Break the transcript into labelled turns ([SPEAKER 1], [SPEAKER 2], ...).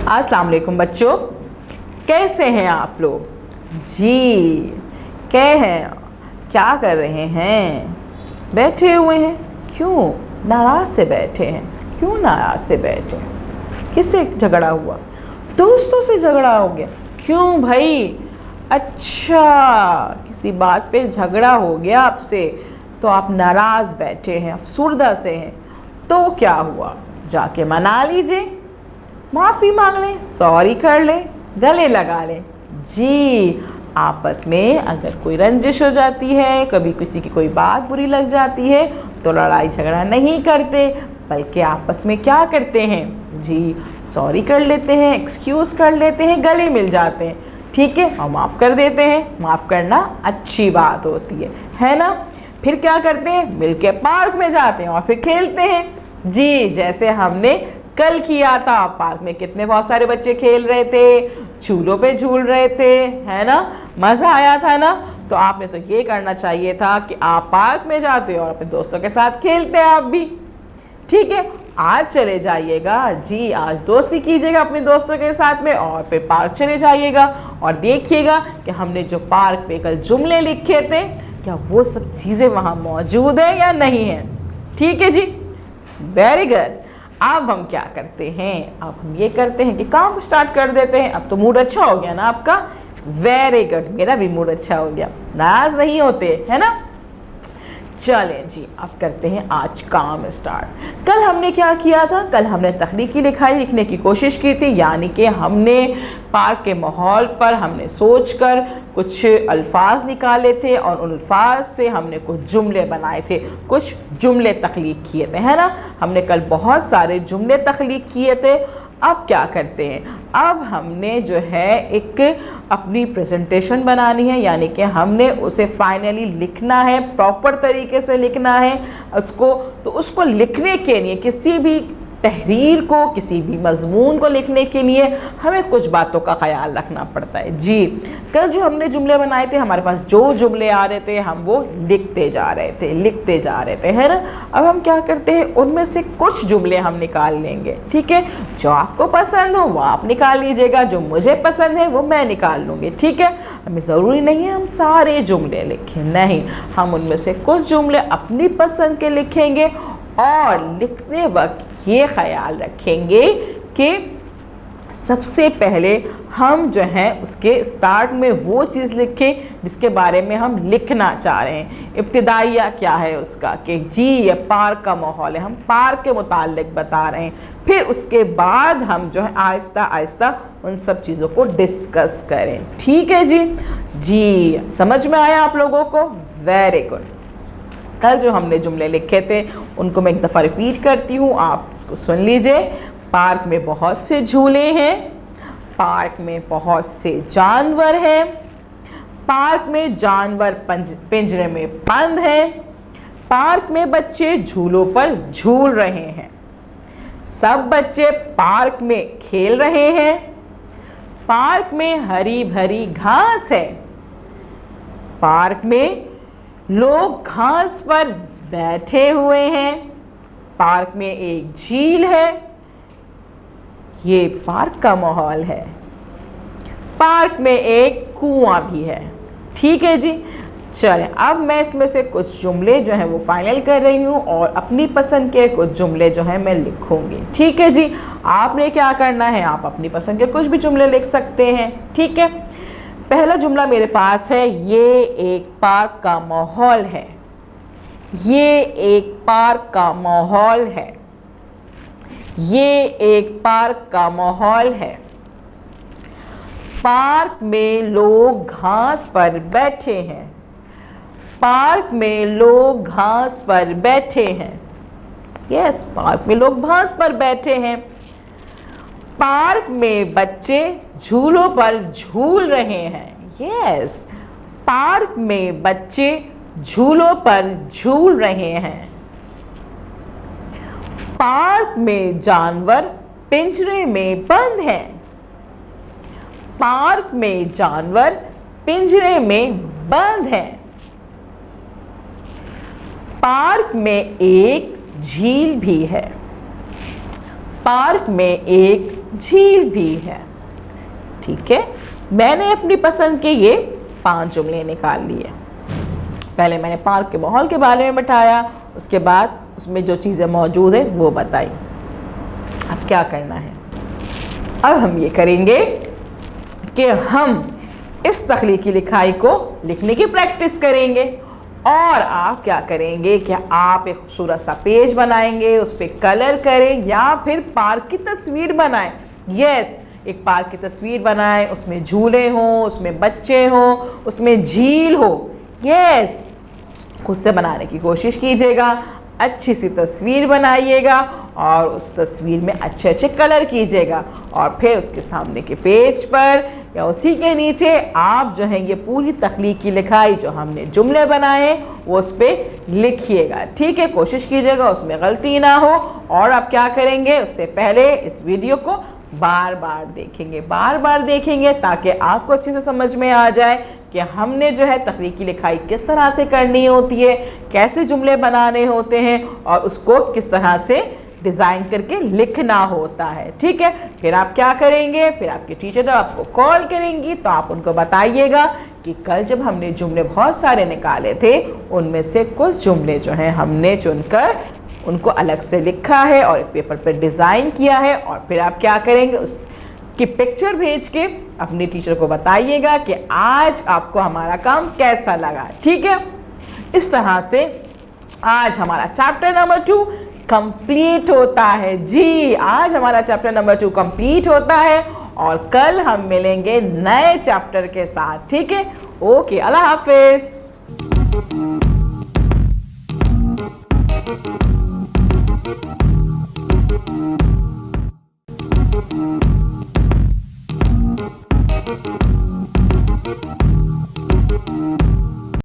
[SPEAKER 1] अस्सलाम वालेकुम बच्चों, कैसे हैं आप लोग जी? क्या कर रहे हैं? बैठे हुए हैं? क्यों नाराज से बैठे हैं? क्यों नाराज से बैठे? किससे झगड़ा हुआ? दोस्तों से झगड़ा हो गया? क्यों भाई? अच्छा, किसी बात पे झगड़ा हो गया आपसे तो आप नाराज़ बैठे हैं, अफसुर्दा से हैं। तो क्या हुआ? जाके मना लीजिए, माफ़ी मांग लें, सॉरी कर लें, गले लगा लें जी। आपस में अगर कोई रंजिश हो जाती है, कभी किसी की कोई बात बुरी लग जाती है तो लड़ाई झगड़ा नहीं करते, बल्कि आपस में क्या करते हैं जी, सॉरी कर लेते हैं, एक्सक्यूज़ कर लेते हैं, गले मिल जाते हैं, ठीक है, और माफ़ कर देते हैं। माफ़ करना अच्छी बात होती है ना। फिर क्या करते हैं? मिलके पार्क में जाते हैं और फिर खेलते हैं जी, जैसे हमने कल किया था। पार्क में कितने बहुत सारे बच्चे खेल रहे थे, झूलों पे झूल रहे थे, है ना, मज़ा आया था ना। तो आपने तो ये करना चाहिए था कि आप पार्क में जाते और अपने दोस्तों के साथ खेलते आप भी, ठीक है। आज चले जाइएगा जी, आज दोस्ती कीजिएगा अपने दोस्तों के साथ में और फिर पार्क चले जाइएगा और देखिएगा कि हमने जो पार्क पे कल जुमले लिखे थे, क्या वो सब चीज़ें वहाँ मौजूद है या नहीं है, ठीक है जी। Very good. अब हम क्या करते हैं? अब हम ये करते हैं कि काम स्टार्ट कर देते हैं। अब तो मूड अच्छा हो गया ना आपका? वेरी गुड, मेरा भी मूड अच्छा हो गया, नाराज नहीं होते, है ना। चलें जी, अब करते हैं आज काम स्टार्ट। कल हमने क्या किया था? कल हमने तख्लीकी लिखाई लिखने की कोशिश की थी, यानी कि हमने पार्क के माहौल पर हमने सोचकर कुछ अल्फाज निकाले थे और उन अल्फाज से हमने कुछ जुमले बनाए थे, कुछ जुमले तख्लीक किए थे, है ना। हमने कल बहुत सारे जुमले तख्लीक किए थे। अब क्या करते हैं? अब हमने जो है एक अपनी प्रेजेंटेशन बनानी है, यानी कि हमने उसे फाइनली लिखना है, प्रॉपर तरीके से लिखना है उसको। तो उसको लिखने के लिए किसी भी तहरीर को, किसी भी मजमून को लिखने के लिए हमें कुछ बातों का ख्याल रखना पड़ता है जी। कल जो हमने जुमले बनाए थे, हमारे पास जो जुमले आ रहे थे हम वो लिखते जा रहे थे, है ना। अब हम क्या करते हैं, उनमें से कुछ जुमले हम निकाल लेंगे, ठीक है। जो आपको पसंद हो वो आप निकाल लीजिएगा, जो मुझे पसंद है वो मैं निकाल लूँगी, ठीक है। हमें ज़रूरी नहीं है हम सारे जुमले लिखें, नहीं, हम उनमें से कुछ जुमले अपनी पसंद के लिखेंगे और लिखते वक्त ये ख्याल रखेंगे कि सबसे पहले हम जो है उसके स्टार्ट में वो चीज़ लिखें जिसके बारे में हम लिखना चाह रहे हैं। इब्तिदाइया क्या है उसका कि जी ये पार्क का माहौल है, हम पार्क के मुताल्लिक बता रहे हैं। फिर उसके बाद हम जो है आहिस्ता आहिस्ता उन सब चीज़ों को डिस्कस करें, ठीक है जी। समझ में आया आप लोगों को? Very good. कल जो हमने जुमले लिखे थे उनको मैं एक दफ़ा रिपीट करती हूँ, आप इसको सुन लीजिए। पार्क में बहुत से झूले हैं, पार्क में बहुत से जानवर हैं, पार्क में जानवर पिंजरे में बंद हैं, पार्क में बच्चे झूलों पर झूल रहे हैं, सब बच्चे पार्क में खेल रहे हैं, पार्क में हरी भरी घास है, पार्क में लोग घास पर बैठे हुए हैं, पार्क में एक झील है, ये पार्क का माहौल है, पार्क में एक कुआं भी है, ठीक है जी। चलें, अब मैं इसमें से कुछ जुमले जो हैं वो फाइनल कर रही हूँ और अपनी पसंद के कुछ जुमले जो हैं मैं लिखूँगी, ठीक है जी। आपने क्या करना है, आप अपनी पसंद के कुछ भी जुमले लिख सकते हैं, ठीक है। पहला जुमला मेरे पास है, ये एक पार्क का माहौल है, ये एक पार्क का माहौल है, ये एक पार्क का माहौल है, पार्क में लोग घास पर बैठे हैं, पार्क में लोग घास पर बैठे हैं, यस, पार्क में लोग घास पर बैठे हैं, पार्क में बच्चे झूलों पर झूल रहे हैं, यस, पार्क में बच्चे झूलों पर झूल रहे हैं, पार्क में जानवर पिंजरे में बंद हैं, पार्क में जानवर पिंजरे में बंद हैं, पार्क में एक झील भी है, पार्क में एक झील भी है। ठीक है, मैंने अपनी पसंद के ये 5 जुमले निकाल लिए। पहले मैंने पार्क के माहौल के बारे में बताया, उसके बाद उसमें जो चीज़ें मौजूद है वो बताई। अब क्या करना है, अब हम ये करेंगे कि हम इस तख्लीकी लिखाई को लिखने की प्रैक्टिस करेंगे। और आप क्या करेंगे कि आप एक खूबसूरत सा पेज बनाएंगे, उस पर कलर करें या फिर पार्क की तस्वीर बनाएं। यस, एक पार्क की तस्वीर बनाएं, उसमें झूले हों, उसमें बच्चे हों, उसमें झील हो। यस, खुद से बनाने की कोशिश कीजिएगा, अच्छी सी तस्वीर बनाइएगा और उस तस्वीर में अच्छे अच्छे कलर कीजिएगा। और फिर उसके सामने के पेज पर या उसी के नीचे आप जो है ये पूरी तख्लीकी लिखाई जो हमने जुमले बनाए वो उस पर लिखिएगा। ठीक है, कोशिश कीजिएगा उसमें गलती ना हो। और आप क्या करेंगे, उससे पहले इस वीडियो को बार बार देखेंगे ताकि आपको अच्छे से समझ में आ जाए कि हमने जो है तख्लीकी लिखाई किस तरह से करनी होती है, कैसे जुमले बनाने होते हैं और उसको किस तरह से डिज़ाइन करके लिखना होता है। ठीक है, फिर आप क्या करेंगे, फिर आपके टीचर जब आपको कॉल करेंगी तो आप उनको बताइएगा कि कल जब हमने जुमले बहुत सारे निकाले थे उनमें से कुछ जुमले जो हैं हमने चुनकर उनको अलग से लिखा है और एक पेपर पर डिज़ाइन किया है। और फिर आप क्या करेंगे, उसकी पिक्चर भेज के अपने टीचर को बताइएगा कि आज आपको हमारा काम कैसा लगा। ठीक है, इस तरह से आज हमारा चैप्टर नंबर 2 कंप्लीट होता है। जी, आज हमारा चैप्टर नंबर 2 कंप्लीट होता है और कल हम मिलेंगे नए चैप्टर के साथ। ठीक है, ओके, अल्लाह हाफिज़।